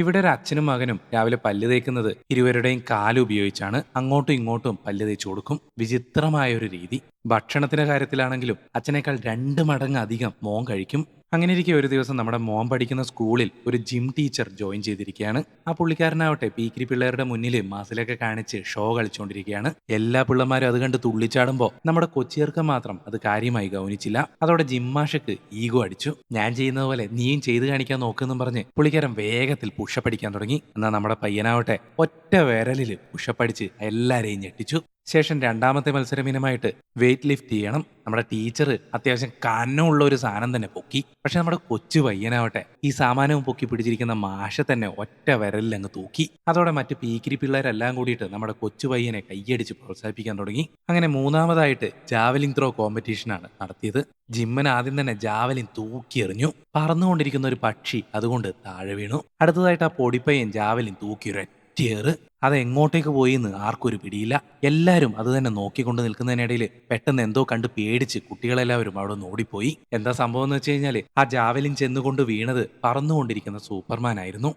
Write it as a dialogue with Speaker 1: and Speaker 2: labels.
Speaker 1: ഇവിടെ ഒരു അച്ഛനും മകനും രാവിലെ പല്ല് തേക്കുന്നത് ഇരുവരുടെയും കാലുപയോഗിച്ചാണ്. അങ്ങോട്ടും ഇങ്ങോട്ടും പല്ല് തേച്ചു കൊടുക്കും. വിചിത്രമായ ഒരു രീതി. ഭക്ഷണത്തിന്റെ കാര്യത്തിലാണെങ്കിലും അച്ഛനേക്കാൾ 2 മടങ്ങ് അധികം മോൻ കഴിക്കും. അങ്ങനെയിരിക്കെ ഒരു ദിവസം നമ്മുടെ മോൻ പഠിക്കുന്ന സ്കൂളിൽ ഒരു ജിം ടീച്ചർ ജോയിൻ ചെയ്തിരിക്കുകയാണ്. ആ പുള്ളിക്കാരനാവട്ടെ പീക്കിരി പിള്ളേരുടെ മുന്നിൽ മസിലൊക്കെ കാണിച്ച് ഷോ കളിച്ചുകൊണ്ടിരിക്കുകയാണ്. എല്ലാ പിള്ളമാരും അത് കണ്ട് തുള്ളിച്ചാടുമ്പോൾ നമ്മുടെ കൊച്ചിയർക്കം മാത്രം അത് കാര്യമായി ഗൗനിച്ചില്ല. അതോടെ ജിം മാഷക്ക് ഈഗോ അടിച്ചു. ഞാൻ ചെയ്യുന്നത് പോലെ നീയും ചെയ്ത് കാണിക്കാൻ നോക്കുമെന്നും പറഞ്ഞ് പുള്ളിക്കാരൻ വേഗത്തിൽ പുഷപ്പ് അടിക്കാൻ തുടങ്ങി. എന്നാൽ നമ്മുടെ പയ്യനാവട്ടെ ഒറ്റ വിരലിൽ പുഷപ്പ് അടിച്ച് എല്ലാരെയും ഞെട്ടിച്ചു. ശേഷം രണ്ടാമത്തെ മത്സരം ഇനമായിട്ട് വെയിറ്റ് ലിഫ്റ്റ് ചെയ്യണം. നമ്മുടെ ടീച്ചർ അത്യാവശ്യം കനമുള്ള ഒരു സാധനം തന്നെ പൊക്കി. പക്ഷെ നമ്മുടെ കൊച്ചു പയ്യനാവട്ടെ ഈ സാമാനവും പൊക്കി പിടിച്ചിരിക്കുന്ന മാഷ തന്നെ ഒറ്റ വിരലിൽ അങ്ങ് തൂക്കി. അതോടെ മറ്റു പീക്കിരി പിള്ളേരെല്ലാം കൂടിയിട്ട് നമ്മുടെ കൊച്ചു പയ്യനെ കൈയടിച്ച് പ്രോത്സാഹിപ്പിക്കാൻ തുടങ്ങി. അങ്ങനെ മൂന്നാമതായിട്ട് ജാവലിംഗ് ത്രോ കോമ്പറ്റീഷനാണ് നടത്തിയത്. ജിമ്മൻ ആദ്യം തന്നെ ജാവലിൻ തൂക്കിയെറിഞ്ഞു. പറന്നുകൊണ്ടിരിക്കുന്ന ഒരു പക്ഷി അതുകൊണ്ട് താഴെ വീണു. അടുത്തതായിട്ട് ആ പൊടിപ്പയ്യൻ ജാവലിൻ തൂക്കിയൊരൊറ്റയേറ്. അത് എങ്ങോട്ടേക്ക് പോയി എന്ന് ആർക്കൊരു പിടിയില്ല. എല്ലാവരും അത് തന്നെ നോക്കിക്കൊണ്ട് നിൽക്കുന്നതിനിടയിൽ പെട്ടെന്ന് എന്തോ കണ്ട് പേടിച്ച് കുട്ടികളെല്ലാവരും അവിടെ നിന്ന് ഓടിപ്പോയി. എന്താ സംഭവം എന്ന് വെച്ച് കഴിഞ്ഞാൽ ആ ജാവലിൻ ചെന്നുകൊണ്ട് വീണത് പറന്നുകൊണ്ടിരിക്കുന്ന സൂപ്പർമാൻ ആയിരുന്നു.